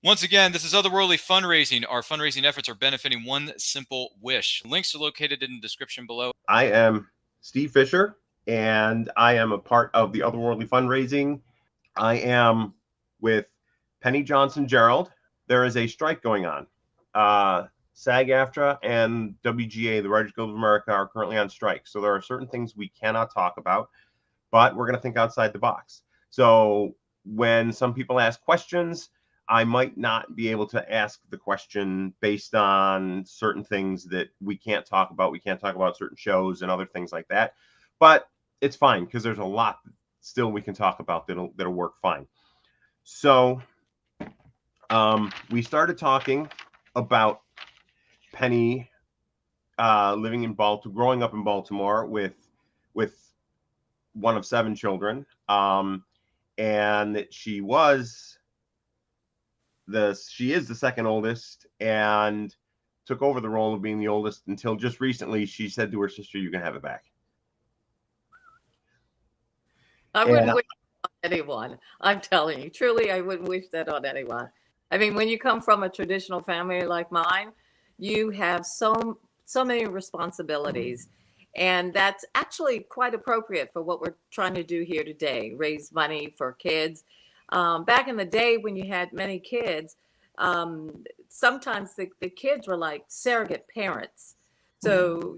Once again, this is Otherworldly Fundraising. Our fundraising efforts are benefiting one simple wish. Links are located in the description below. I am Steve Fisher, and I am a part of the Otherworldly Fundraising. I am with Penny Johnson Jerald. There is a strike going on. SAG-AFTRA and WGA, the Writers Guild of America, are currently on strike. So there are certain things we cannot talk about, but we're going to think outside the box. So when some people ask questions, I might not be able to ask the question based on certain things that we can't talk about. We can't talk about certain shows and other things like that. But it's fine because there's a lot still we can talk about that'll work fine. So we started talking about Penny living in Baltimore, growing up in Baltimore with one of 7 children, and she is the second oldest and took over the role of being the oldest until just recently she said to her sister, "You can have it back." I wouldn't wish that on anyone. I'm telling you, truly, I wouldn't wish that on anyone. I mean, when you come from a traditional family like mine, you have so many responsibilities. And that's actually quite appropriate for what we're trying to do here today, raise money for kids. Back in the day when you had many kids, sometimes the kids were like surrogate parents. So,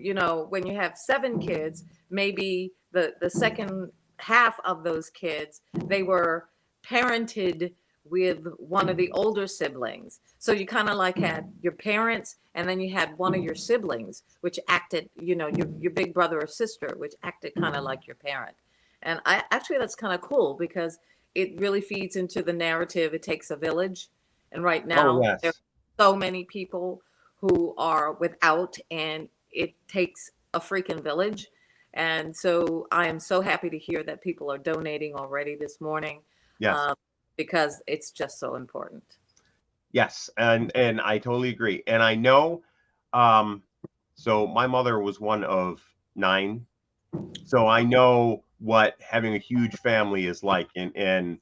when you have 7 kids, maybe the second half of those kids, they were parented with one of the older siblings. So you kind of like had your parents, and then you had one of your siblings, which acted, your big brother or sister, which acted kind of like your parent. And that's kind of cool because it really feeds into the narrative. It takes a village. And right now, yes, there are so many people who are without, and it takes a freaking village. And so I am so happy to hear that people are donating already this morning. Yes. Because it's just so important. Yes, and I totally agree. And I know, so my mother was one of 9, so I know what having a huge family is like, and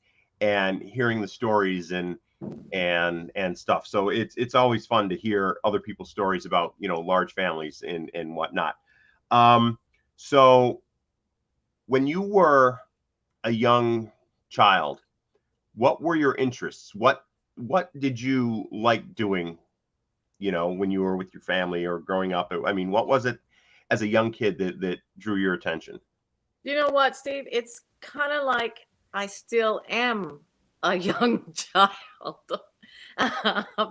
hearing the stories and stuff. So it's always fun to hear other people's stories about large families and whatnot. So when you were a young child, what were your interests? What did you like doing, when you were with your family or growing up? I mean, what was it as a young kid that drew your attention? You know what, Steve? It's kind of like I still am a young child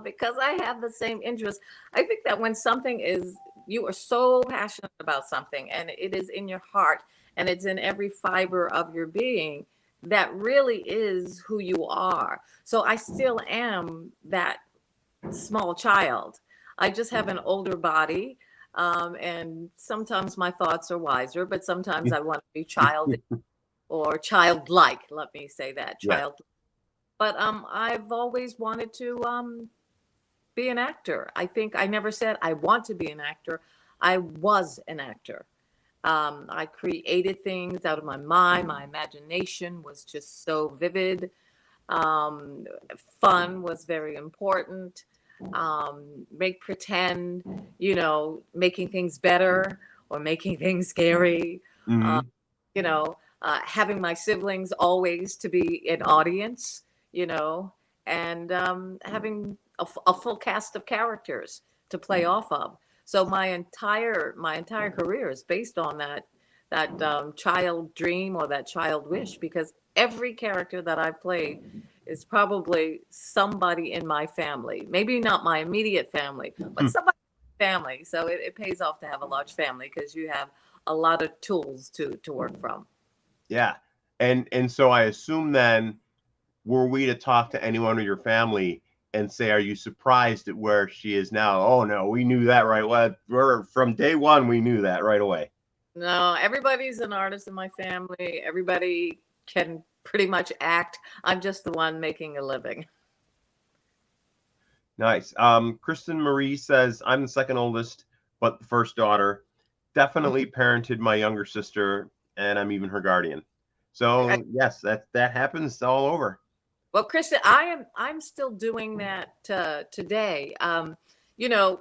because I have the same interest. I think that when you are so passionate about something and it is in your heart and it's in every fiber of your being, that really is who you are. So I still am that small child. I just have an older body. And sometimes my thoughts are wiser, but sometimes I want to be childish or childlike. Let me say that, Yeah. child. But I've always wanted to be an actor. I think I never said I want to be an actor. I was an actor. I created things out of my mind. My imagination was just so vivid. Fun was very important. Make pretend, making things better or making things scary. Uh, Mm-hmm. Having my siblings always to be an audience, and having a full cast of characters to play off of. So my entire career is based on that child dream or that child wish, because every character that I've played is probably somebody in my family. Maybe not my immediate family, but somebody in my family. So it pays off to have a large family because you have a lot of tools to work from. Yeah. And so I assume then, were we to talk to anyone in your family and say, "Are you surprised at where she is now?" Oh no, we knew that right. Well, we're from day one, we knew that right away. No, everybody's an artist in my family. Everybody can pretty much act. I'm just the one making a living. Nice. Kristen Marie says, "I'm the second oldest, but the first daughter. Definitely parented my younger sister, and I'm even her guardian." So yes, that happens all over. Well, Krista, I'm still doing that today. You know,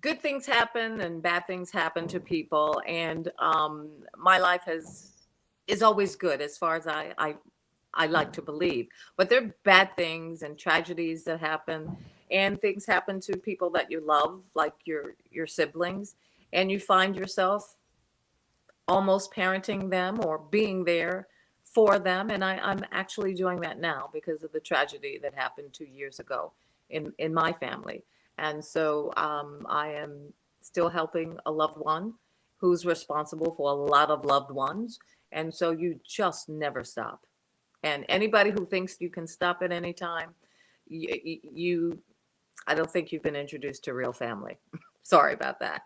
good things happen and bad things happen to people, and my life is always good as far as I like to believe. But there are bad things and tragedies that happen, and things happen to people that you love, like your siblings, and you find yourself almost parenting them or being there for them. And I'm actually doing that now because of the tragedy that happened 2 years ago in my family. And so I am still helping a loved one who's responsible for a lot of loved ones. And so you just never stop. And anybody who thinks you can stop at any time, I don't think you've been introduced to real family. Sorry about that.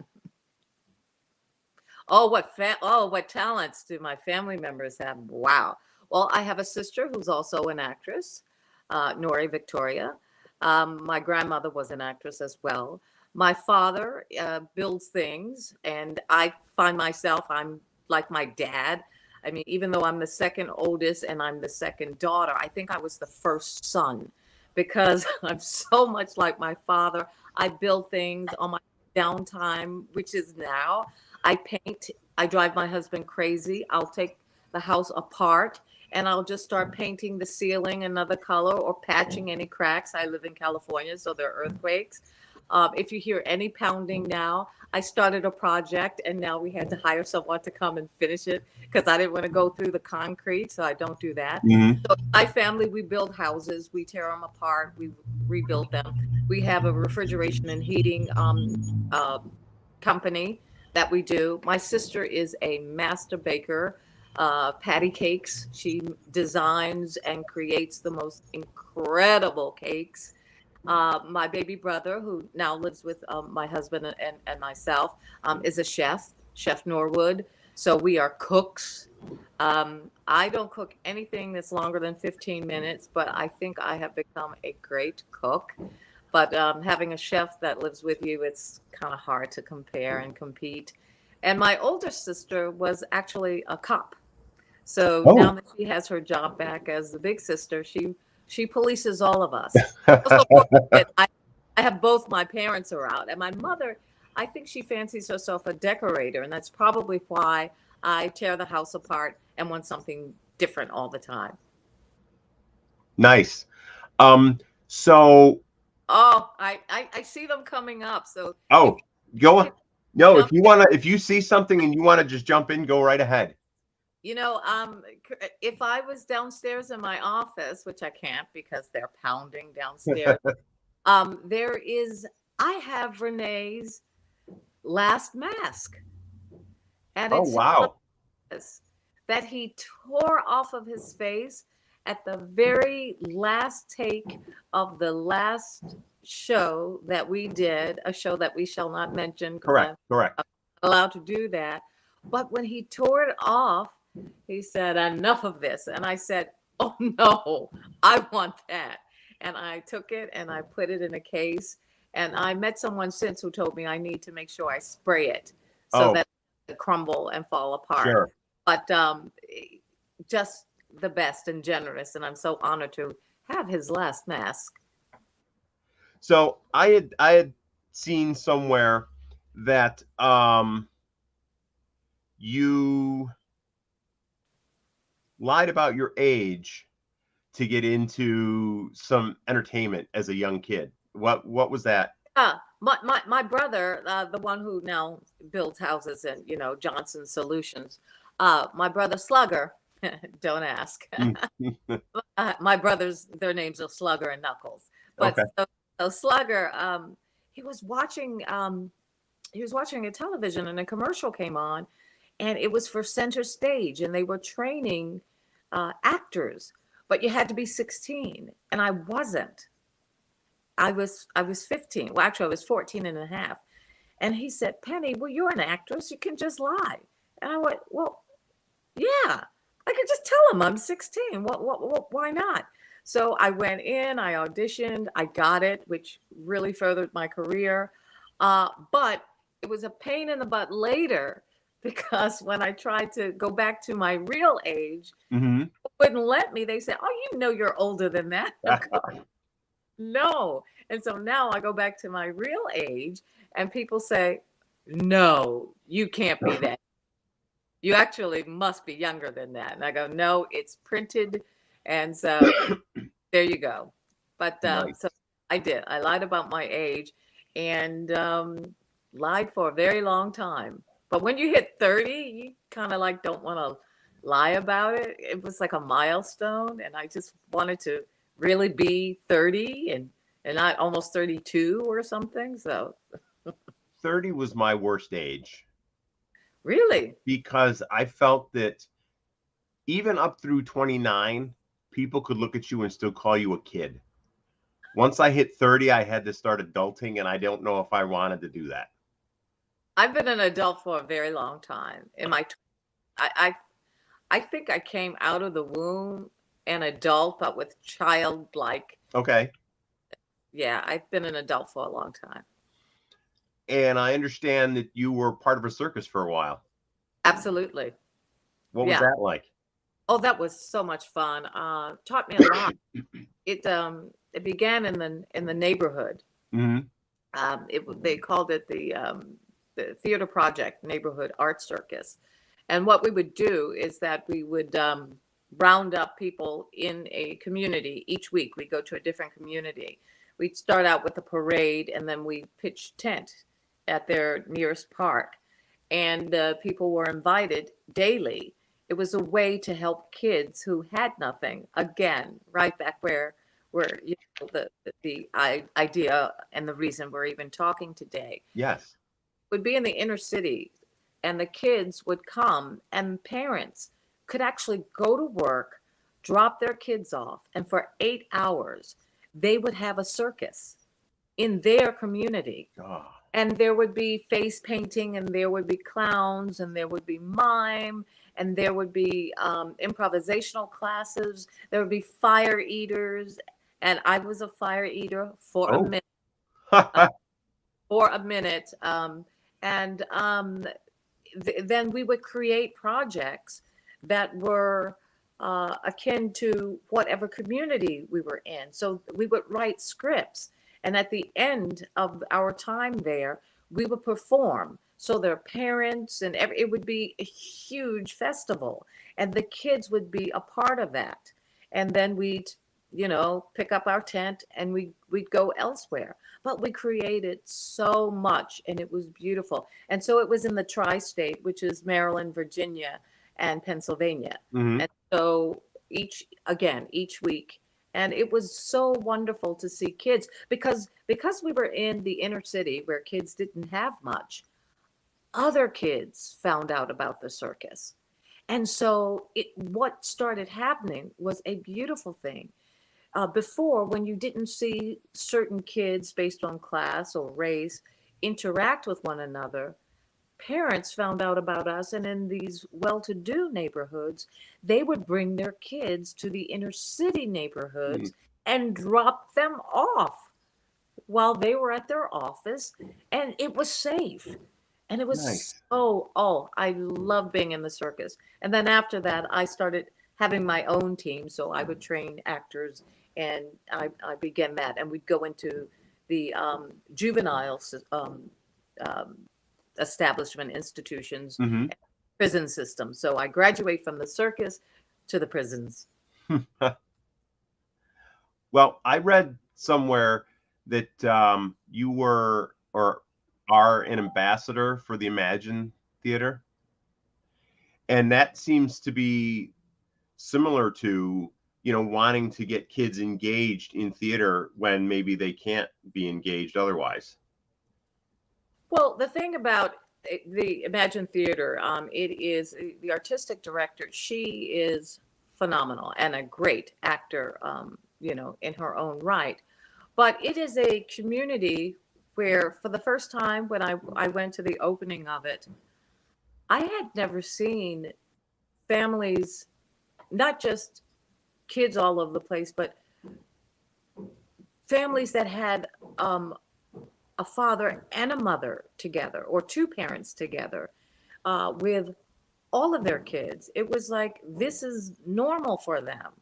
Oh, what talents do my family members have? Wow. Well, I have a sister who's also an actress, Nori Victoria. My grandmother was an actress as well. My father builds things, and I find myself, I'm like my dad. I mean, even though I'm the second oldest and I'm the second daughter, I think I was the first son because I'm so much like my father. I build things on my downtime, which is now. I paint. I drive my husband crazy. I'll take the house apart and I'll just start painting the ceiling another color or patching any cracks. I live in California, so there are earthquakes. If you hear any pounding now, I started a project and now we had to hire someone to come and finish it because I didn't want to go through the concrete, so I don't do that. Mm-hmm. So my family, we build houses, we tear them apart, we rebuild them. We have a refrigeration and heating company that we do. My sister is a master baker, patty cakes. She designs and creates the most incredible cakes. My baby brother, who now lives with my husband and myself, is a chef, Chef Norwood. So we are cooks. I don't cook anything that's longer than 15 minutes, but I think I have become a great cook. But having a chef that lives with you, it's kind of hard to compare and compete. And my older sister was actually a cop. So now that she has her job back as the big sister, she polices all of us. Also, I have both my parents around, and my mother, I think she fancies herself a decorator, and that's probably why I tear the house apart and want something different all the time. Nice. So. Oh, I see them coming up. So. Oh, go on. No, if you see something and you want to just jump in, go right ahead. You know, if I was downstairs in my office, which I can't because they're pounding downstairs, I have Renee's last mask. And it's wow. That he tore off of his face at the very last take of the last show that we did, a show that we shall not mention. Correct. I'm allowed to do that. But when he tore it off, he said, "Enough of this." And I said, "Oh no, I want that." And I took it and I put it in a case. And I met someone since who told me I need to make sure I spray it so that it crumble and fall apart. Sure. But just the best and generous. And I'm so honored to have his last mask. So I had seen somewhere that you lied about your age to get into some entertainment as a young kid. What was that? My brother, the one who now builds houses and Johnson Solutions. My brother Slugger. Don't ask. My brothers, their names are Slugger and Knuckles. But okay. So Slugger, he was watching a television and a commercial came on, and it was for Center Stage, and they were training actors, but you had to be 16, and I wasn't. I was 15. Well, actually, I was 14 and a half. And he said, "Penny, well, you're an actress. You can just lie." And I went, "Well, yeah, I could just tell him I'm 16. Why not?" So I went in, I auditioned, I got it, which really furthered my career. But it was a pain in the butt later because when I tried to go back to my real age, Mm-hmm. wouldn't let me. They said, "Oh, you know, you're older than that." No. And so now I go back to my real age, and people say, "No, you can't be that. You actually must be younger than that." And I go, "No, it's printed." And so there you go. But Nice. so I did. I lied about my age, and lied for a very long time. But when you hit 30, you kind of like don't want to lie about it. It was like a milestone, and I just wanted to really be 30 and not almost 32 or something. So 30 was my worst age really, because I felt that even up through 29, people could look at you and still call you a kid. Once I hit 30, I had to start adulting, and I don't know if I wanted to do that. I've been an adult for a very long time. In my, I think I came out of the womb an adult, but with childlike. Okay. Yeah, I've been an adult for a long time. And I understand that you were part of a circus for a while. Absolutely. What was Yeah. that like? Oh, that was so much fun. Taught me a lot. It began in the neighborhood. Mm-hmm. They called it the Theater Project Neighborhood Art Circus. And what we would do is that we would round up people in a community each week. We go to a different community. We'd start out with a parade, and then we pitch tent at their nearest park. And people were invited daily. It was a way to help kids who had nothing. Again, right back where you know, the idea and the reason we're even talking today. Yes. Would be in the inner city, and the kids would come, and parents could actually go to work, drop their kids off, and for 8 hours they would have a circus in their community. Oh. And there would be face painting, and there would be clowns, and there would be mime, and there would be improvisational classes. There would be fire eaters, and I was a fire eater for a minute. For a minute, and then we would create projects that were akin to whatever community we were in. So we would write scripts. And at the end of our time there, we would perform. So their parents and it would be a huge festival, and the kids would be a part of that. And then we'd, pick up our tent, and we'd go elsewhere. But we created so much, and it was beautiful. And so it was in the tri-state, which is Maryland, Virginia, and Pennsylvania. Mm-hmm. And so each week. And it was so wonderful to see kids because we were in the inner city where kids didn't have much. Other kids found out about the circus. And so what started happening was a beautiful thing. Before, when you didn't see certain kids based on class or race interact with one another, parents found out about us, and in these well-to-do neighborhoods, they would bring their kids to the inner city neighborhoods and drop them off while they were at their office, and it was safe. And it was nice. I love being in the circus. And then after that, I started having my own team, so I would train actors, and I began that, and we'd go into the juvenile establishment institutions, prison system. So I graduate from the circus to the prisons. Well, I read somewhere that you were or are an ambassador for the Imagine Theater, and that seems to be similar to wanting to get kids engaged in theater when maybe they can't be engaged otherwise. Well, the thing about the Imagine Theater, it is the artistic director. She is phenomenal and a great actor, in her own right. But it is a community where, for the first time, when I went to the opening of it, I had never seen families, not just kids all over the place, but families that had a father and a mother together, or two parents together, with all of their kids. It was like, this is normal for them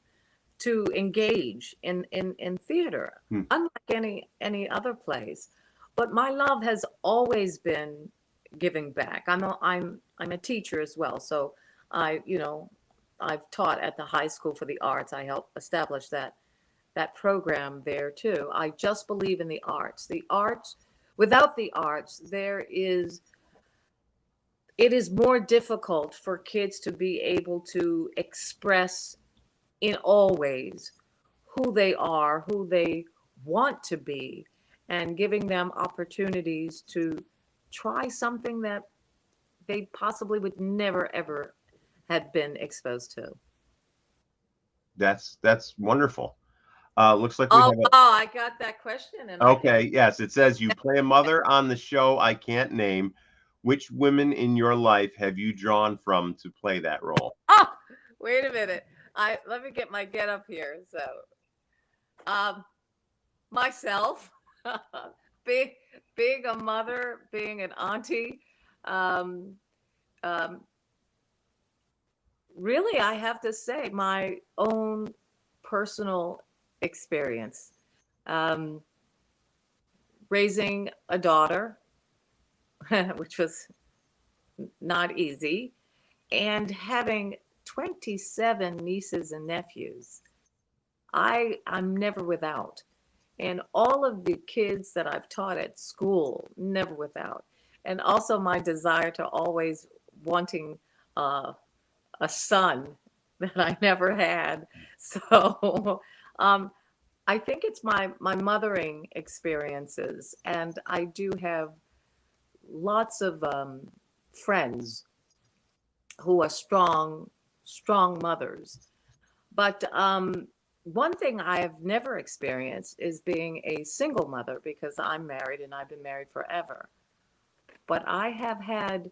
to engage in theater, unlike any other place. But my love has always been giving back. I'm a teacher as well, so I've taught at the High School for the Arts. I helped establish that program there too. I just believe in the arts. The arts, without the arts, it is more difficult for kids to be able to express in all ways who they are, who they want to be, and giving them opportunities to try something that they possibly would never ever had been exposed to. That's wonderful. Looks like we have I got that question. Okay, yes, it says you play a mother on the show I can't name. Which women in your life have you drawn from to play that role? Oh, wait a minute. Let me get my get up here. So, myself, being a mother, being an auntie, really, I have to say my own personal experience, raising a daughter, which was not easy, and having 27 nieces and nephews. I'm never without. And all of the kids that I've taught at school, never without. And also my desire to always wanting a son that I never had. So I think it's my mothering experiences. And I do have lots of friends who are strong mothers. But one thing I have never experienced is being a single mother, because I'm married and I've been married forever. But I have had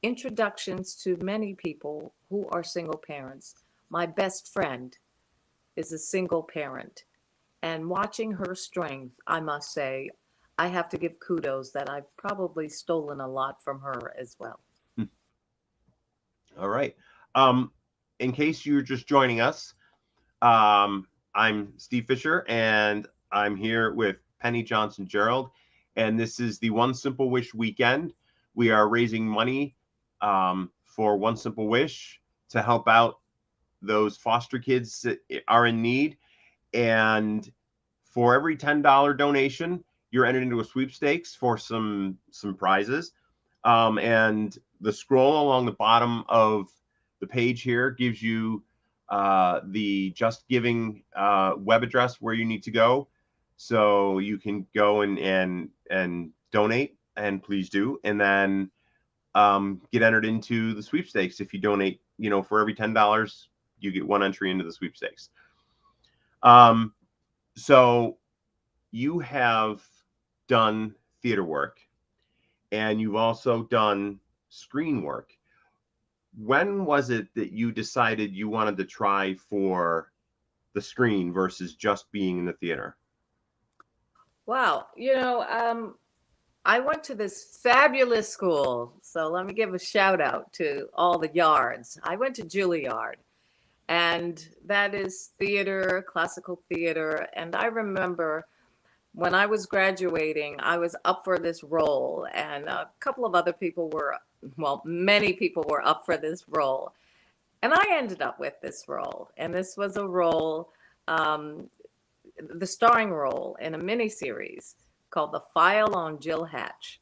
introductions to many people who are single parents. My best friend is a single parent, and watching her strength, I must say, I have to give kudos that I've probably stolen a lot from her as well. All right. In case you're just joining us, I'm Steve Fisher, and I'm here with Penny Johnson Jerald, and this is the One Simple Wish weekend. We are raising money for One Simple Wish to help out those foster kids that are in need. And for every $10 donation, you're entered into a sweepstakes for some prizes. And the scroll along the bottom of the page here gives you the Just Giving web address where you need to go, so you can go and donate, and please do, and then get entered into the sweepstakes. If you donate, for every $10, you get one entry into the sweepstakes. So you have done theater work, and you've also done screen work. When was it that you decided you wanted to try for the screen versus just being in the theater? Wow. I went to this fabulous school. So let me give a shout out to all the yards. I went to Juilliard, and that is theater, classical theater. And I remember when I was graduating, I was up for this role, and a couple of other people many people were up for this role. And I ended up with this role. And this was a role, the starring role in a miniseries called The File on Jill Hatch.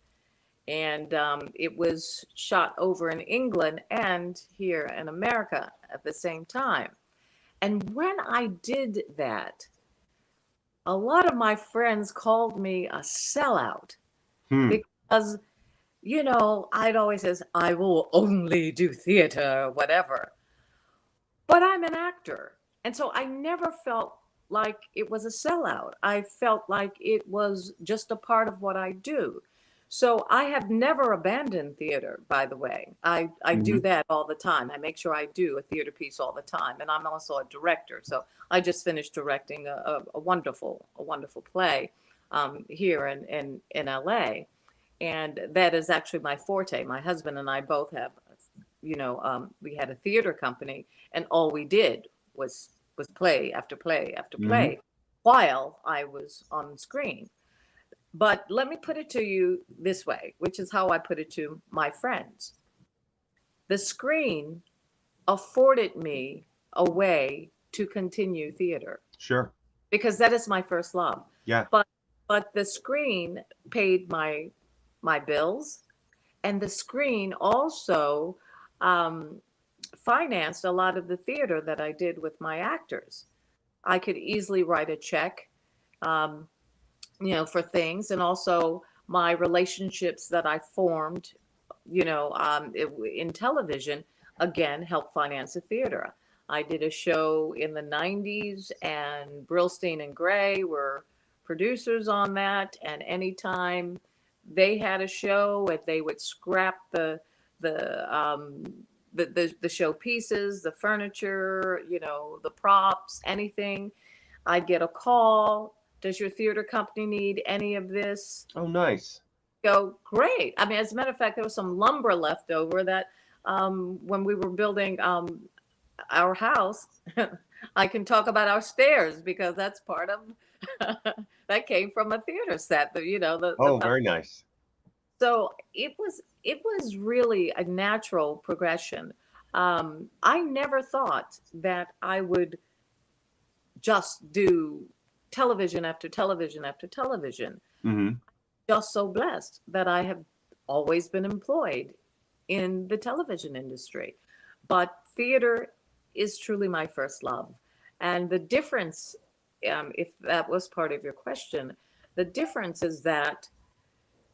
And it was shot over in England and here in America at the same time. And when I did that, a lot of my friends called me a sellout because, I'd always say, I will only do theater, whatever. But I'm an actor. And so I never felt like it was a sellout. I felt like it was just a part of what I do. So I have never abandoned theater, by the way. I do that all the time. I make sure I do a theater piece all the time. And I'm also a director. So I just finished directing a wonderful play here in LA. And that is actually my forte. My husband and I both have, we had a theater company, and all we did was play after play after play while I was on screen. But let me put it to you this way, which is how I put it to my friends. The screen afforded me a way to continue theater. Sure. Because that is my first love. Yeah. But the screen paid my bills, and the screen also financed a lot of the theater that I did with my actors. I could easily write a check, for things, and also my relationships that I formed, in television, again, helped finance the theater. I did a show in the 90s, and Brillstein and Gray were producers on that. And anytime they had a show, and they would scrap the show pieces, the furniture, the props, anything, I'd get a call. Does your theater company need any of this? Oh, nice. Go, great. I mean, as a matter of fact, there was some lumber left over that when we were building our house, I can talk about our stairs because that's part of that came from a theater set. Very nice. So it was really a natural progression. I never thought that I would just do television after television after television. Just so blessed that I have always been employed in the television industry. But theater is truly my first love. And the difference, if that was part of your question, the difference is that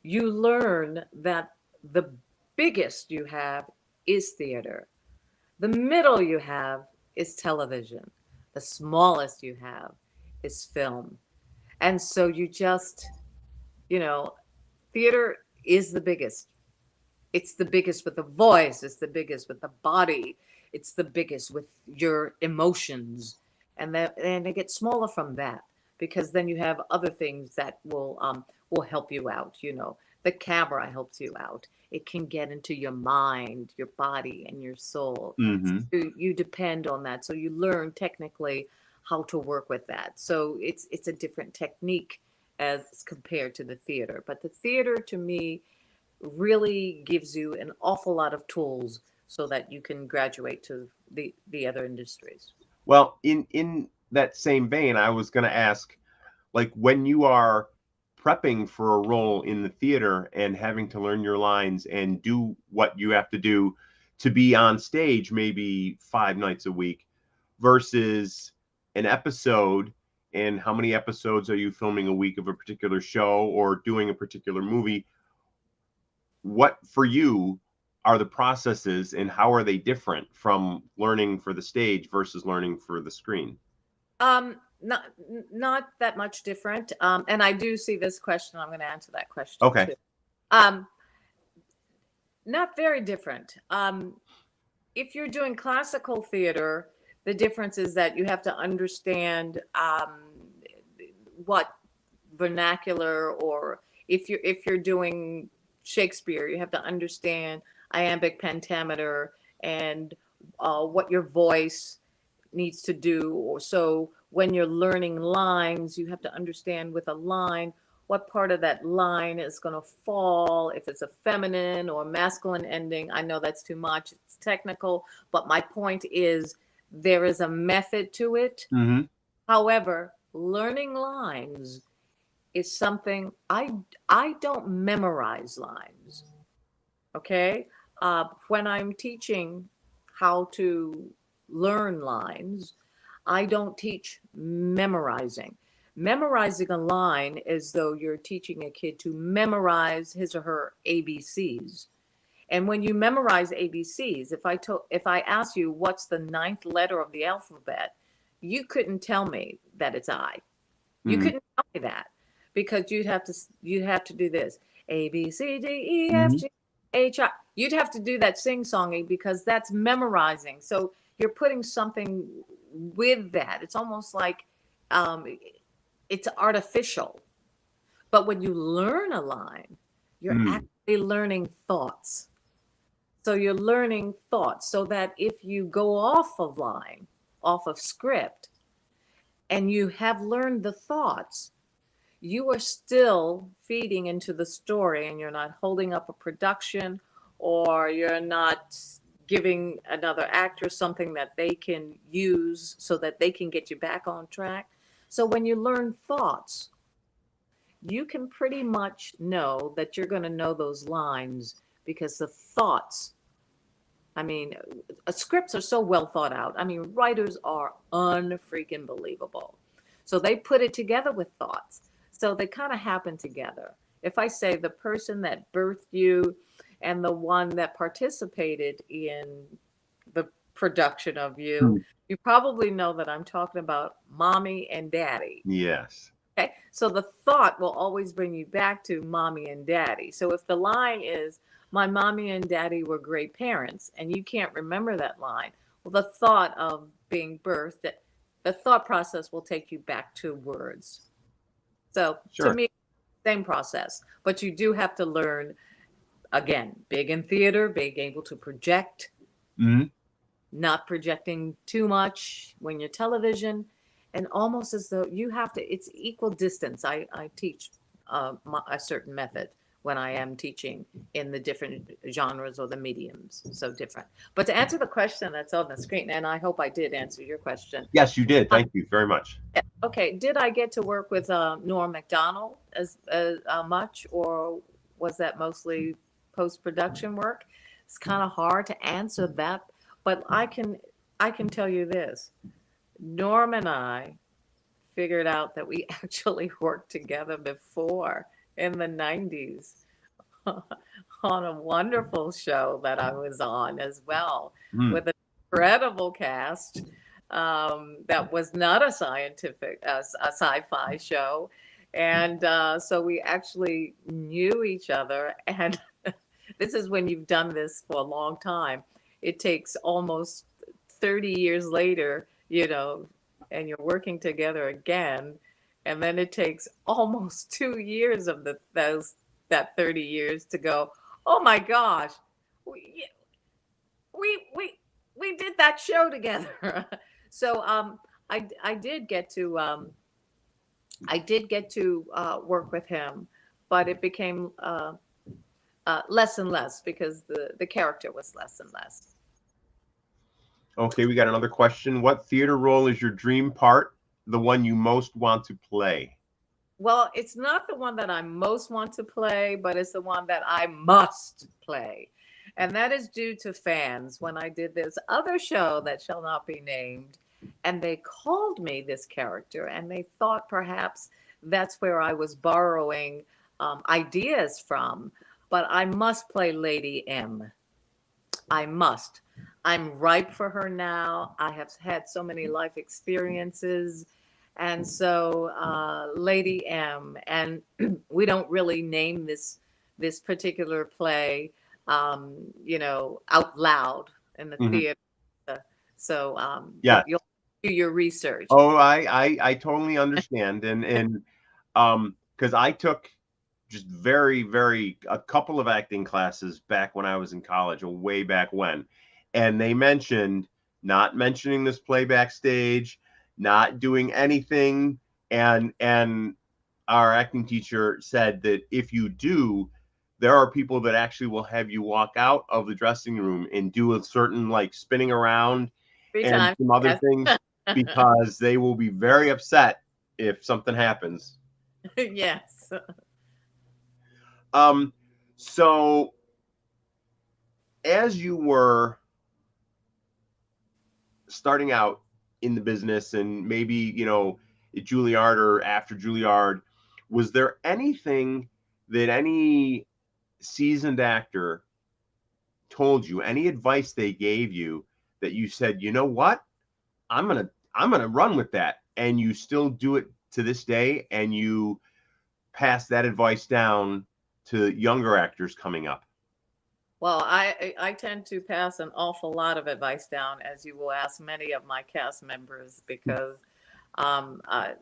you learn that the biggest you have is theater. The middle you have is television. The smallest you have is film. And so you just, theater is the biggest. It's the biggest with the voice. It's the biggest with the body. It's the biggest with your emotions. And it gets smaller from that, because then you have other things that will help you out. The camera helps you out. It can get into your mind, your body, and your soul. So you depend on that. So you learn technically how to work with that. So it's a different technique as compared to the theater. But the theater, to me, really gives you an awful lot of tools so that you can graduate to the other industries. Well, in that same vein, I was going to ask, like, when you are prepping for a role in the theater and having to learn your lines and do what you have to do to be on stage maybe 5 nights a week versus an episode, and how many episodes are you filming a week of a particular show or doing a particular movie? What for you are the processes, and how are they different from learning for the stage versus learning for the screen? Not that much different. And I do see this question. I'm going to answer that question Okay. too. Not very different. If you're doing classical theater, the difference is that you have to understand what vernacular, or if you're doing Shakespeare, you have to understand iambic pentameter and what your voice needs to do. Or so when you're learning lines, you have to understand with a line what part of that line is going to fall, if it's a feminine or masculine ending. I know that's too much, it's technical, but my point is there is a method to it. However, learning lines is something I don't memorize lines. Okay. When I'm teaching how to learn lines, I don't teach memorizing. Memorizing a line is though you're teaching a kid to memorize his or her ABCs. And when you memorize ABCs, if I ask you what's the 9th letter of the alphabet, you couldn't tell me that it's I. You couldn't tell me that, because you'd have to do this. A, B, C, D, E, F, G, H, I. You'd have to do that sing-songing, because that's memorizing. So you're putting something with that. It's almost like it's artificial. But when you learn a line, You're actually learning thoughts. So you're learning thoughts so that if you go off of line, off of script, and you have learned the thoughts, you are still feeding into the story, and you're not holding up a production, or you're not giving another actor something that they can use so that they can get you back on track. So when you learn thoughts, you can pretty much know that you're going to know those lines, because the thoughts, I mean, scripts are so well thought out. I mean, writers are unfreaking believable. So they put it together with thoughts. So they kind of happen together. If I say the person that birthed you and the one that participated in the production of you, you probably know that I'm talking about mommy and daddy. Yes. Okay. So the thought will always bring you back to mommy and daddy. So if the line is, my mommy and daddy were great parents, and you can't remember that line, well, the thought of being birthed, that the thought process will take you back to words. So to me, same process, but you do have to learn, again, big in theater, being able to project, not projecting too much when you're television, and almost as though you have to, it's equal distance. I teach a certain method when I am teaching in the different genres or the mediums, so different. But to answer the question that's on the screen, and I hope I did answer your question. Yes, you did. Thank you very much. Okay, did I get to work with Norm Macdonald as much, or was that mostly post-production work? It's kind of hard to answer that, but I can tell you this. Norm and I figured out that we actually worked together before in the 90s on a wonderful show that I was on as well, with an incredible cast that was not a sci-fi show. And so we actually knew each other. And this is when you've done this for a long time. It takes almost 30 years later, and you're working together again. And then it takes almost 2 years of that 30 years to go, oh my gosh, we did that show together. So I did get to work with him, but it became less and less, because the character was less and less. Okay, we got another question. What theater role is your dream part, the one you most want to play? Well, it's not the one that I most want to play, but it's the one that I must play. And that is due to fans. When I did this other show that shall not be named, and they called me this character, and they thought perhaps that's where I was borrowing ideas from. But I must play Lady M. I must. I'm ripe for her now. I have had so many life experiences. And so Lady M, and we don't really name this particular play, out loud in the theater. So you'll do your research. Oh, I totally understand. And because I took just very a couple of acting classes back when I was in college, or way back when, and they mentioned not mentioning this play backstage, not doing anything, and our acting teacher said that if you do, there are people that actually will have you walk out of the dressing room and do a certain, like, spinning around and some other things, because they will be very upset if something happens. Yes. So as you were starting out in the business, and maybe, at Juilliard or after Juilliard, was there anything that any seasoned actor told you, any advice they gave you, that you said, you know what, I'm gonna run with that, and you still do it to this day, and you pass that advice down to younger actors coming up? Well, I tend to pass an awful lot of advice down, as you will ask many of my cast members, because I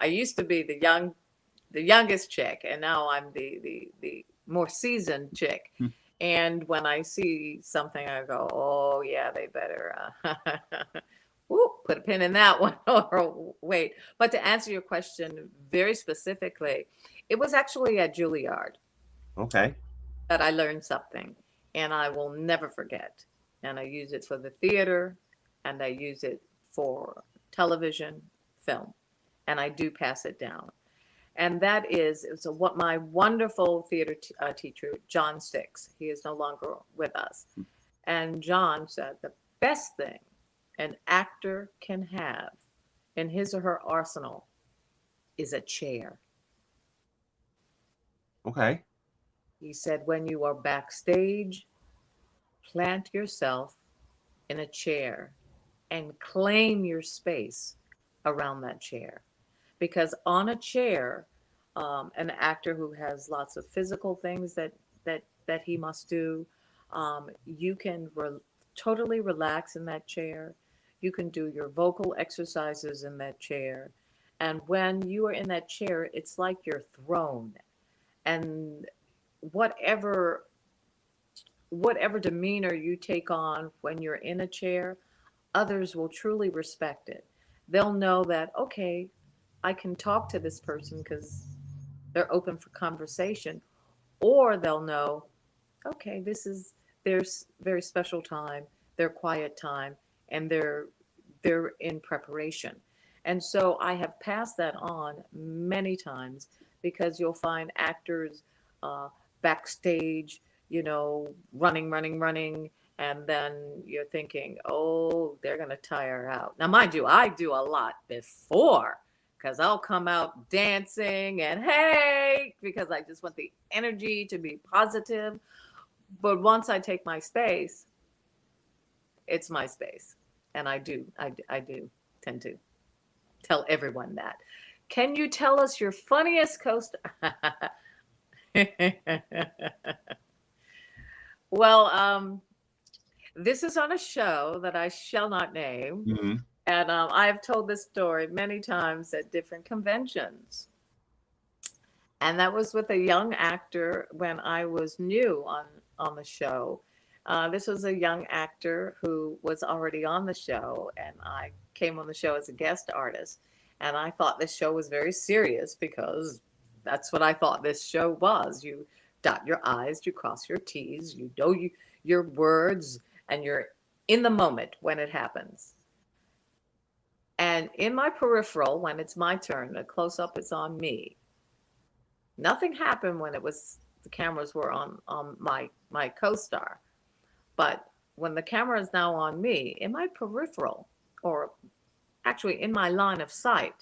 used to be the youngest chick, and now I'm the more seasoned chick. And when I see something, I go, oh yeah, they better put a pin in that one or wait. But to answer your question very specifically, it was actually at Juilliard. Okay. That I learned something, and I will never forget. And I use it for the theater, and I use it for television, film, and I do pass it down. And that is what my wonderful theater teacher, John Sticks. He is no longer with us. And John said the best thing an actor can have in his or her arsenal is a chair. Okay. He said, when you are backstage, plant yourself in a chair and claim your space around that chair. Because on a chair, an actor who has lots of physical things that he must do, you can totally relax in that chair. You can do your vocal exercises in that chair. And when you are in that chair, it's like you're thrown. And whatever demeanor you take on when you're in a chair, others will truly respect it. They'll know that, okay, I can talk to this person because they're open for conversation. Or they'll know, okay, this is their very special time, their quiet time, and they're in preparation. And so I have passed that on many times, because you'll find actors backstage, running, and then you're thinking, oh, they're going to tire out. Now, mind you, I do a lot before, because I'll come out dancing and hey, because I just want the energy to be positive. But once I take my space, it's my space. And I do tend to tell everyone that. Can you tell us your funniest co-star? Well, this is on a show that I shall not name. Mm-hmm. And I have told this story many times at different conventions. And that was with a young actor when I was new on the show. This was a young actor who was already on the show, and I came on the show as a guest artist. And I thought this show was very serious, because that's what I thought this show was. You dot your I's, you cross your T's, you know your words, and you're in the moment when it happens. And in my peripheral, when it's my turn, the close-up is on me. Nothing happened when the cameras were on my co-star. But when the camera is now on me, in my peripheral, or actually in my line of sight,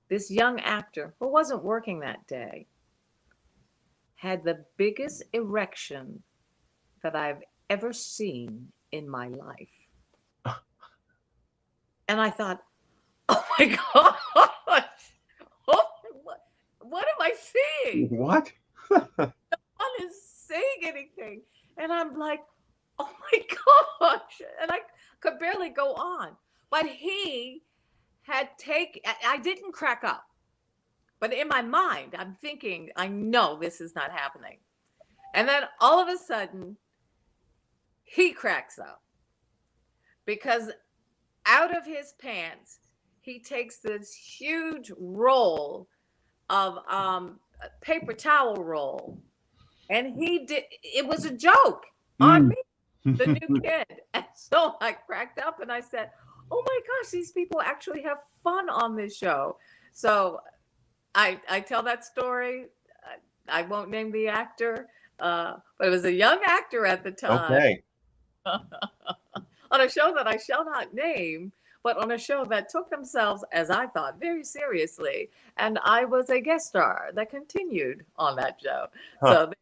this young actor who wasn't working that day had the biggest erection that I've ever seen in my life. And I thought, oh my gosh, what am I seeing? What? No one is saying anything. And I'm like, oh my gosh. And I could barely go on. But he had I didn't crack up. But in my mind, I'm thinking, I know this is not happening. And then all of a sudden, he cracks up. Because out of his pants, he takes this huge roll of paper towel roll. And it was a joke on me, the new kid. And so I cracked up and I said, oh my gosh, these people actually have fun on this show. So I tell that story. I won't name the actor, but it was a young actor at the time. Okay. On a show that I shall not name, but on a show that took themselves, as I thought, very seriously. And I was a guest star that continued on that show. Huh. So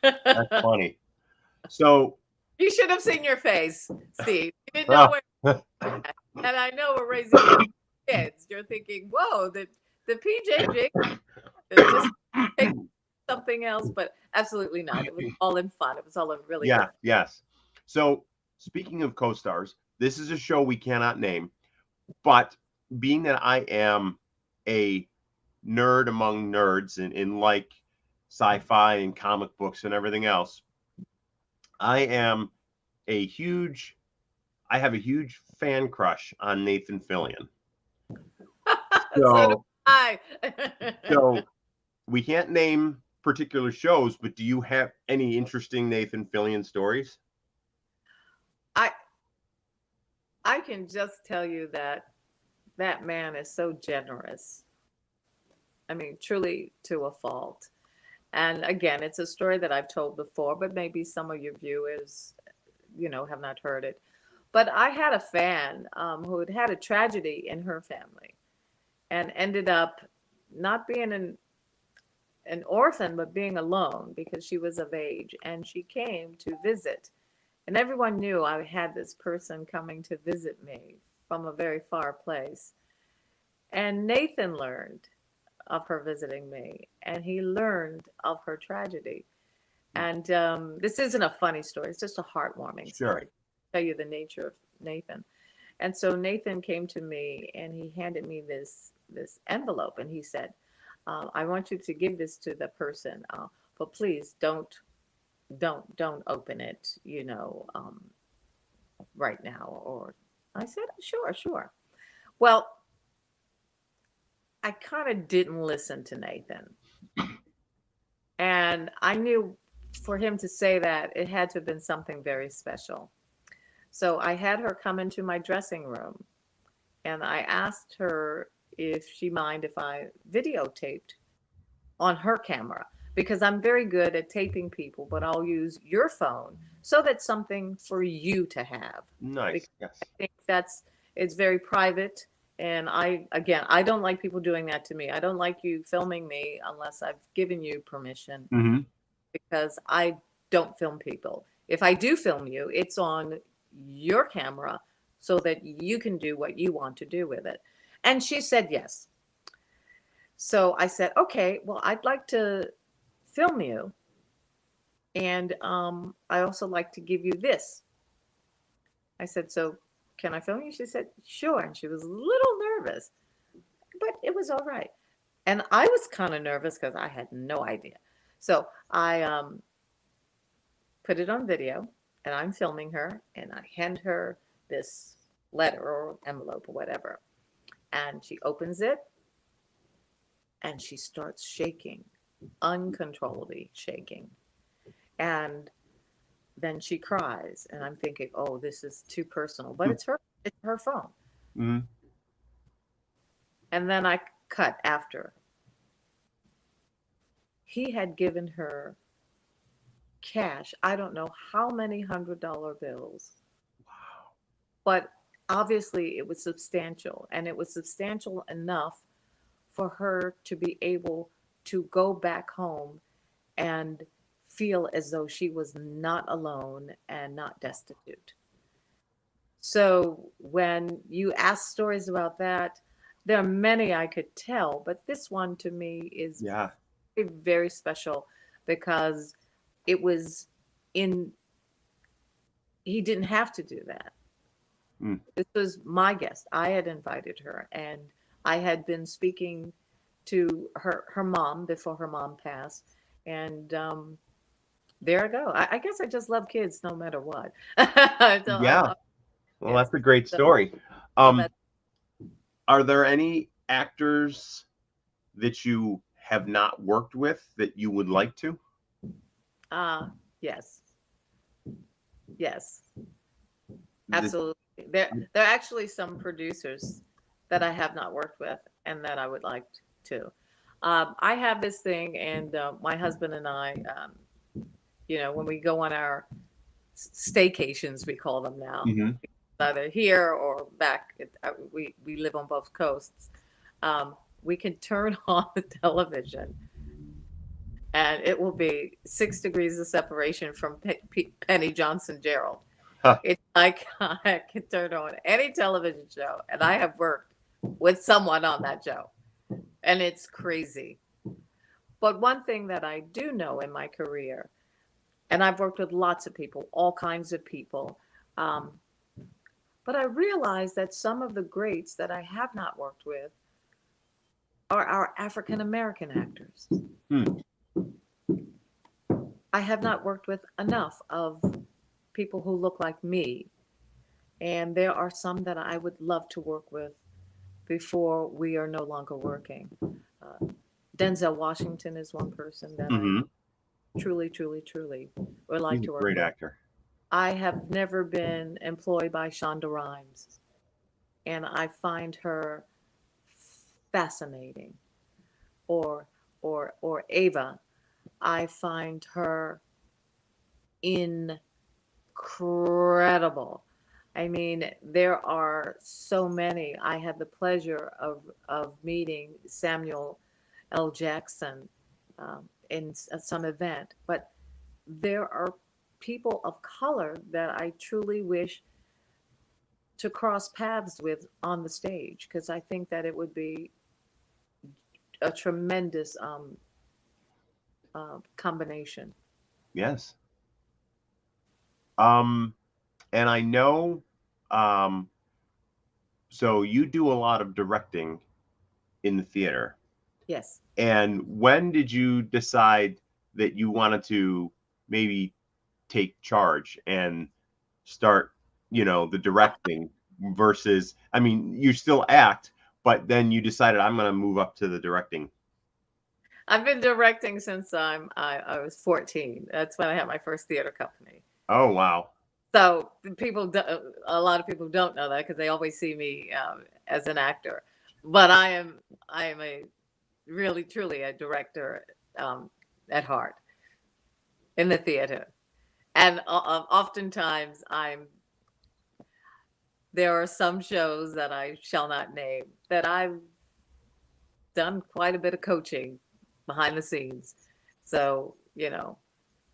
That's funny. So you should have seen your face, Steve. You didn't know where. And I know we're raising kids. You're thinking, whoa, the PJJ just take something else, but absolutely not. It was all in fun. It was all in really good. Yes. So speaking of co-stars, this is a show we cannot name, but being that I am a nerd among nerds and like sci-fi and comic books and everything else, I have a huge fan crush on Nathan Fillion. So do I. So we can't name particular shows, but do you have any interesting Nathan Fillion stories? I can just tell you that that man is so generous. I mean, truly to a fault. And again, it's a story that I've told before, but maybe some of your viewers, have not heard it. But I had a fan who had had a tragedy in her family and ended up not being an orphan, but being alone because she was of age. And she came to visit. And everyone knew I had this person coming to visit me from a very far place. And Nathan learned of her visiting me, and he learned of her tragedy. And this isn't a funny story, it's just a heartwarming story. I'll tell you the nature of Nathan. And so Nathan came to me and he handed me this envelope, and he said, I want you to give this to the person, but please don't open it, right now. Or I said, sure. Well, I kind of didn't listen to Nathan. And I knew for him to say that, it had to have been something very special. So I had her come into my dressing room and I asked her if she mind if I videotaped on her camera, because I'm very good at taping people, but I'll use your phone so that's something for you to have. Nice. Because yes. I think it's very private. And I don't like people doing that to me. I don't like you filming me unless I've given you permission, Mm-hmm. because I don't film people. If I do film you, it's on your camera so that you can do what you want to do with it. And she said yes. So I said, okay, well, I'd like to film you. And I also like to give you this. I said, so can I film you? She said, sure. And she was a little nervous, but it was all right. And I was kind of nervous because I had no idea. So I put it on video and I'm filming her and I hand her this letter or envelope or whatever. And she opens it and she starts shaking, uncontrollably shaking. And then she cries, and I'm thinking, oh, this is too personal, but it's her phone. Mm-hmm. And then I cut after. He had given her cash, I don't know how many $100 bills. Wow. But obviously it was substantial, and it was substantial enough for her to be able to go back home and feel as though she was not alone and not destitute. So when you ask stories about that, there are many I could tell, but this one to me is very, very special because it was he didn't have to do that. Mm. This was my guest. I had invited her, and I had been speaking to her mom before her mom passed. And there I go. I guess I just love kids no matter what. Yeah. Well, that's a great story. Are there any actors that you have not worked with that you would like to? Yes. Absolutely. There are actually some producers that I have not worked with and that I would like to. I have this thing, and my husband and I, when we go on our staycations, we call them now, either here or back. We live on both coasts. We can turn on the television, and it will be 6 degrees of separation from Penny Johnson Jerald. Huh. It's like I can turn on any television show, and I have worked with someone on that show, and it's crazy. But one thing that I do know in my career, and I've worked with lots of people, all kinds of people, but I realize that some of the greats that I have not worked with are our African American actors. I have not worked with enough of people who look like me. And there are some that I would love to work with before we are no longer working. Uh, Denzel Washington is one person that I Hmm. truly, truly, truly would like He's a to work great with. actor. I have never been employed by Shonda Rhimes, and I find her fascinating. Or or Ava, I find her incredible. I mean, there are so many. I had the pleasure of meeting Samuel L. Jackson in some event, but there are people of color that I truly wish to cross paths with on the stage, because I think that it would be a tremendous combination. Yes. Um, and I know, um, so you do a lot of directing in the theater. Yes. And when did you decide that you wanted to maybe take charge and start, the directing versus, I mean, you still act, but then you decided I'm going to move up to the directing. I've been directing since I was 14. That's when I had my first theater company. Oh, wow. So a lot of people don't know that because they always see me as an actor. But I am a really truly a director um, at heart in the theater, and oftentimes there are some shows that I shall not name that I've done quite a bit of coaching behind the scenes. So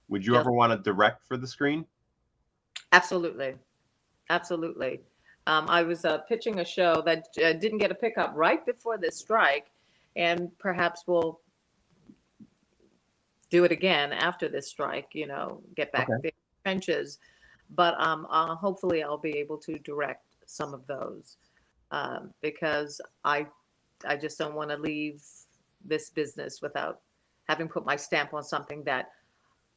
Would you just ever want to direct for the screen? absolutely. Absolutely. I was pitching a show that didn't get a pickup right before this strike, and perhaps we'll do it again after this strike, get back Okay. to the trenches. But hopefully I'll be able to direct some of those because I just don't want to leave this business without having put my stamp on something that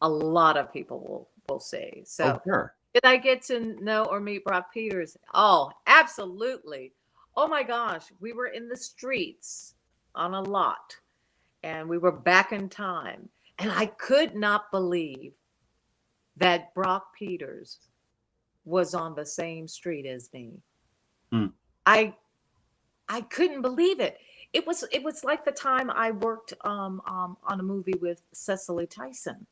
a lot of people will see. Oh, So sure. did I get to know or meet Brock Peters? Oh, absolutely. Oh my gosh, we were in the streets on a lot and we were back in time. And I could not believe that Brock Peters was on the same street as me. Hmm. I I couldn't believe it. It was like the time I worked on a movie with Cecily Tyson.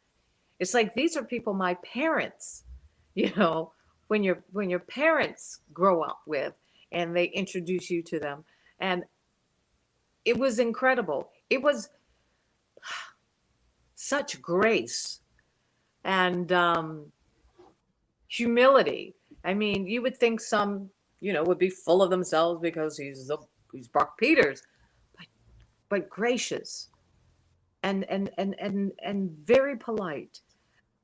It's like these are people my parents, you know, when your parents grow up with and they introduce you to them. And it was incredible. It was such grace and humility. I mean, you would think some, would be full of themselves because he's Brock Peters, but gracious and very polite.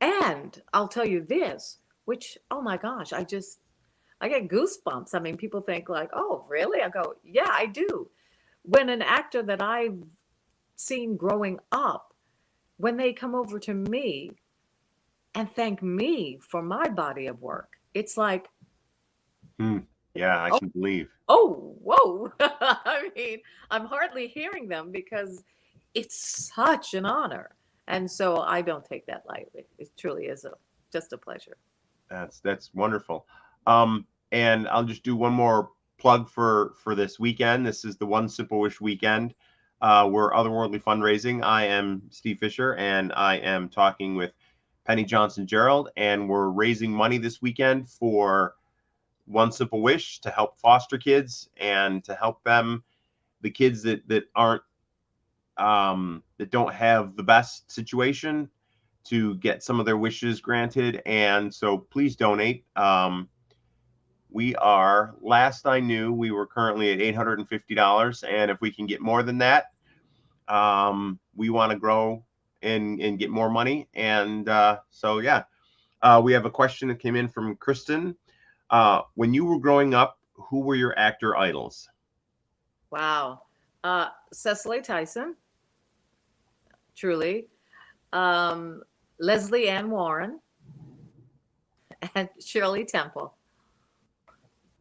And I'll tell you this, which, oh my gosh, I get goosebumps. I mean, people think like, oh, really? I go, yeah, I do. When an actor that I've seen growing up, when they come over to me and thank me for my body of work, it's like, Hmm. Yeah, I oh, can believe. oh, whoa. I mean, I'm hardly hearing them because it's such an honor. And so I don't take that lightly. It truly is just a pleasure. That's wonderful. And I'll just do one more plug for this weekend. This is the One Simple Wish weekend. We're Otherworldly Fundraising. I am Steve Fisher, and I am talking with Penny Johnson Jerald, and we're raising money this weekend for One Simple Wish to help foster kids and to help them, the kids that aren't that don't have the best situation, to get some of their wishes granted. And so please donate. Last I knew, we were currently at $850. And if we can get more than that, we want to grow and get more money. And so, yeah, we have a question that came in from Kristen. When you were growing up, who were your actor idols? Wow. Cecily Tyson, truly. Um, Leslie Ann Warren, and Shirley Temple.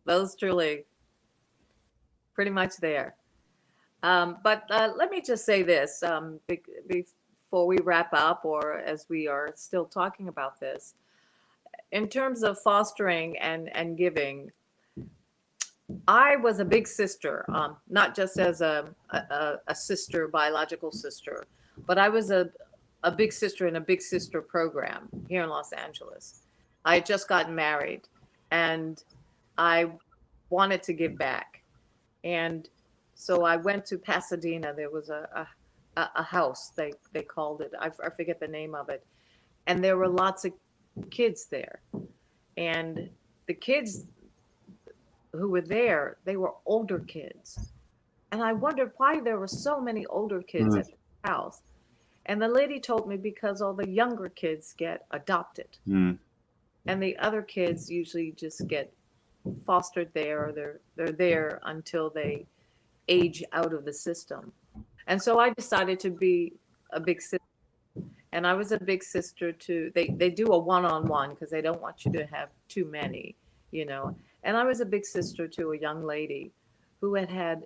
Those truly pretty much there. But let me just say this before we wrap up, or as we are still talking about this, in terms of fostering and giving, I was a big sister, not just as a sister, biological sister, but I was a big sister in a big sister program here in Los Angeles. I had just gotten married and I wanted to give back. And so I went to Pasadena. There was a house, they called it. I forget the name of it. And there were lots of kids there. And the kids who were there, they were older kids. And I wondered why there were so many older kids at the house. And the lady told me because all the younger kids get adopted. And the other kids usually just get fostered there, or they're there until they age out of the system. And so I decided to be a big sister. And I was a big sister to, they do a one-on-one because they don't want you to have too many, you know. And I was a big sister to a young lady who had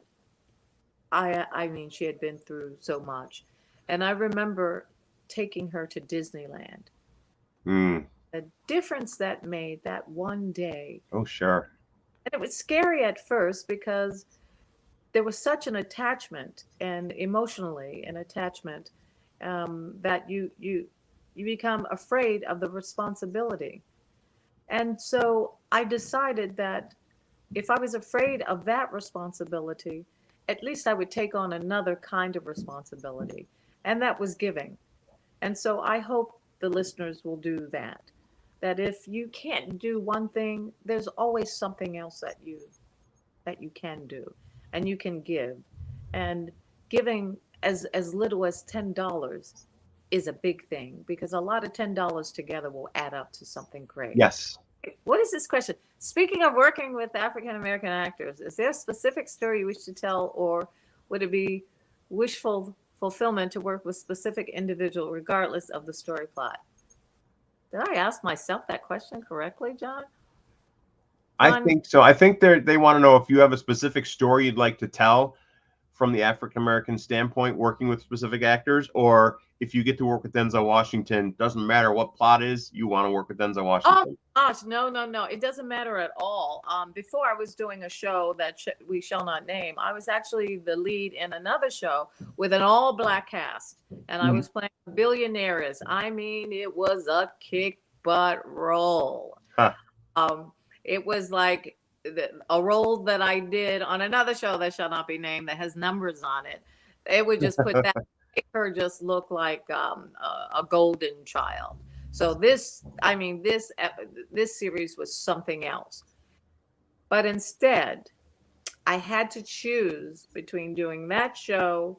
I mean, she had been through so much. And I remember taking her to Disneyland. The difference that made that one day. Oh, sure. And it was scary at first because there was such an attachment, and emotionally an attachment, that you become afraid of the responsibility. And so I decided that if I was afraid of that responsibility, at least I would take on another kind of responsibility, and that was giving. And so I hope the listeners will do that. That if you can't do one thing, there's always something else that you can do, and you can give. And giving as little as $10 is a big thing, because a lot of $10 together will add up to something great. Yes. What is this question? Speaking of working with African American actors, is there a specific story you wish to tell, or would it be wishful fulfillment to work with specific individual regardless of the story plot? Did I ask myself that question correctly, John? I think so. I think they want to know if you have a specific story you'd like to tell from the African American standpoint, working with specific actors, or if you get to work with Denzel Washington, doesn't matter what plot is, you want to work with Denzel Washington. Oh gosh, no, it doesn't matter at all. Before I was doing a show that we shall not name, I was actually the lead in another show with an all-black cast, and I was playing billionaires. I mean, it was a kick butt role. It was like a role that I did on another show that shall not be named that has numbers on it. It would just put that, make her just look like a golden child. So this series was something else. But instead, I had to choose between doing that show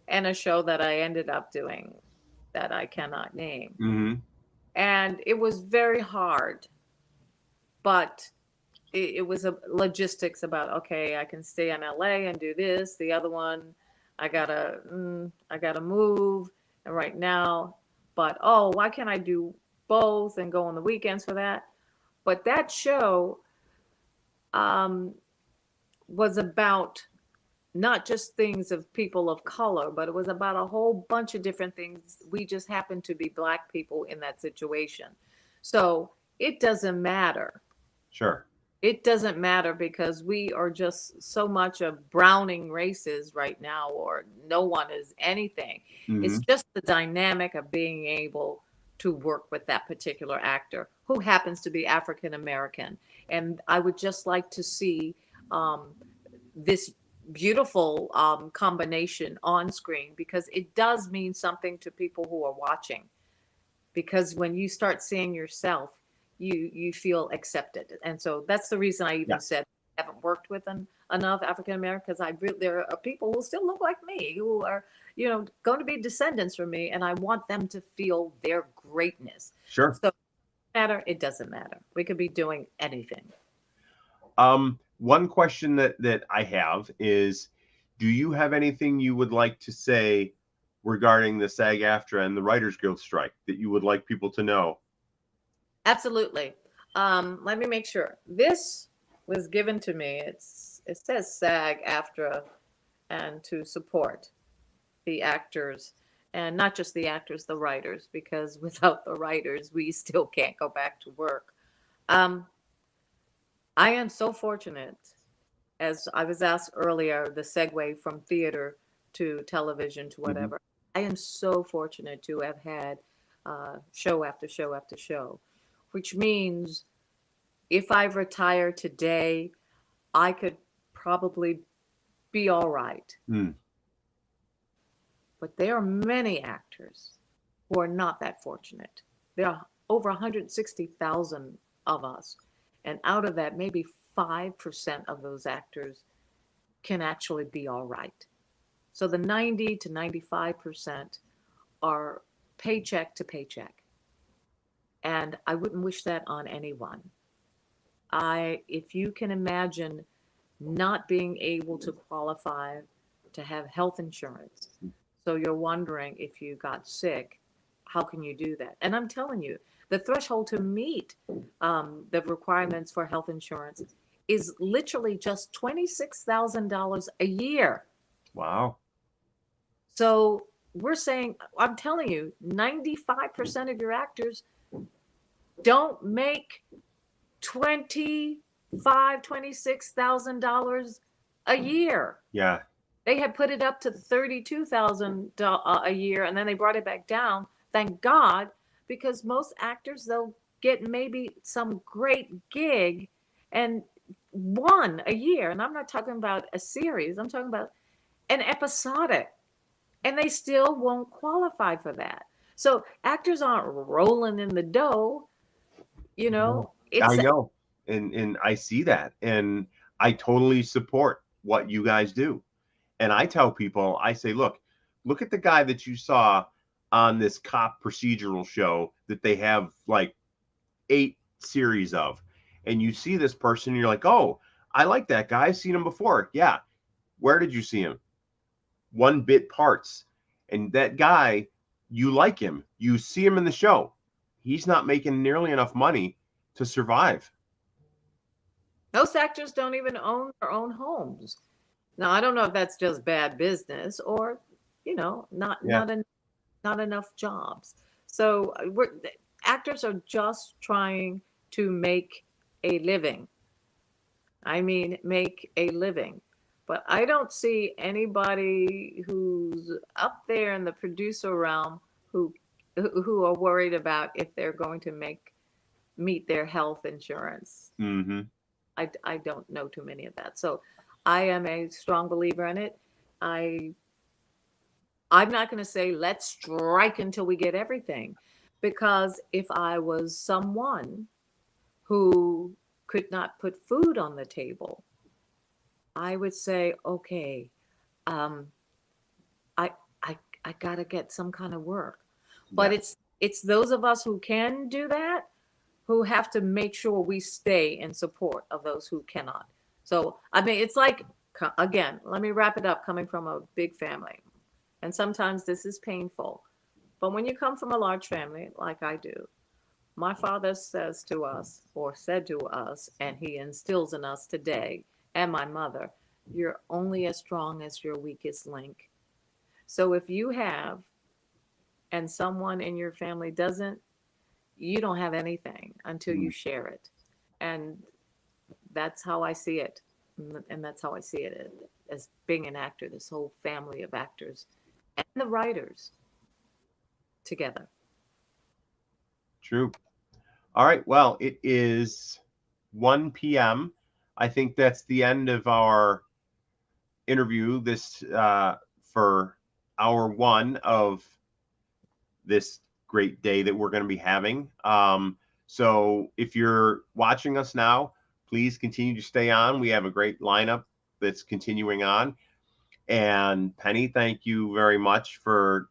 and a show that I ended up doing that I cannot name. And it was very hard, but it was a logistics about, okay, I can stay in LA and do this. The other one, I gotta move, and right now, but why can't I do both and go on the weekends for that? But that show was about not just things of people of color, but it was about a whole bunch of different things. We just happened to be Black people in that situation. So it doesn't matter. Sure. It doesn't matter, because we are just so much of browning races right now, or no one is anything. It's just the dynamic of being able to work with that particular actor who happens to be African American. And I would just like to see this beautiful combination on screen, because it does mean something to people who are watching. Because when you start seeing yourself, you feel accepted. And so that's the reason I even said I haven't worked with enough African Americans. There are people who still look like me, who are, going to be descendants from me, and I want them to feel their greatness. Sure. So it doesn't matter. We could be doing anything. One question that I have is, do you have anything you would like to say regarding the SAG-AFTRA and the Writers Guild strike that you would like people to know? Absolutely. Let me make sure. This was given to me. It says SAG-AFTRA and to support the actors, and not just the actors, the writers, because without the writers, we still can't go back to work. I am so fortunate, as I was asked earlier, the segue from theater to television to whatever. I am so fortunate to have had show after show after show, which means if I retire today, I could probably be all right. But there are many actors who are not that fortunate. There are over 160,000 of us. And out of that, maybe 5% of those actors can actually be all right. So the 90 to 95% are paycheck to paycheck. And I wouldn't wish that on anyone. If you can imagine not being able to qualify to have health insurance, so you're wondering if you got sick, how can you do that? And I'm telling you, the threshold to meet the requirements for health insurance is literally just $26,000 a year. Wow. So we're saying, I'm telling you, 95% of your actors don't make $26,000 a year. Yeah. They had put it up to $32,000 a year, and then they brought it back down. Thank God, because most actors, they'll get maybe some great gig and one a year. And I'm not talking about a series. I'm talking about an episodic. And they still won't qualify for that. So actors aren't rolling in the dough. You know, I know. And I see that. And I totally support what you guys do. And I tell people, I say, look at the guy that you saw on this cop procedural show that they have like 8 series of. And you see this person, and you're like, oh, I like that guy. I've seen him before. Yeah. Where did you see him? 1-bit parts. And that guy, you like him. You see him in the show. He's not making nearly enough money to survive. Most actors don't even own their own homes. Now, I don't know if that's just bad business or, you know, not enough jobs. So actors are just trying to make a living. I mean, make a living. But I don't see anybody who's up there in the producer realm who are worried about if they're going to meet their health insurance. Mm-hmm. I don't know too many of that. So I am a strong believer in it. I'm not going to say let's strike until we get everything, because if I was someone who could not put food on the table, I would say, okay, I got to get some kind of work. But it's those of us who can do that who have to make sure we stay in support of those who cannot. So, I mean, it's like, again, let me wrap it up, coming from a big family. And sometimes this is painful. But when you come from a large family, like I do, my father says to us, or said to us, and he instills in us today, and my mother, you're only as strong as your weakest link. So if you have, and someone in your family doesn't, you don't have anything until you share it. And that's how I see it. And that's how I see it as being an actor, this whole family of actors and the writers together. True. All right. Well, it is 1 p.m. I think that's the end of our interview for hour 1 of this great day that we're going to be having. So if you're watching us now, please continue to stay on. We have a great lineup that's continuing on. And Penny, thank you very much for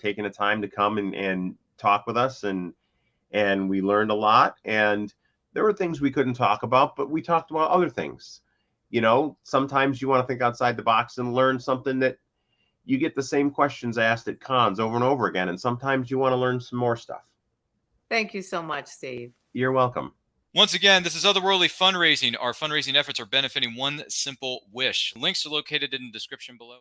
taking the time to come and talk with us. And we learned a lot. And there were things we couldn't talk about, but we talked about other things. You know, sometimes you want to think outside the box and learn something that you get the same questions asked at cons over and over again, and sometimes you want to learn some more stuff. Thank you so much, Steve. You're welcome. Once again, this is Otherworldly Fundraising. Our fundraising efforts are benefiting one simple wish. Links are located in the description below.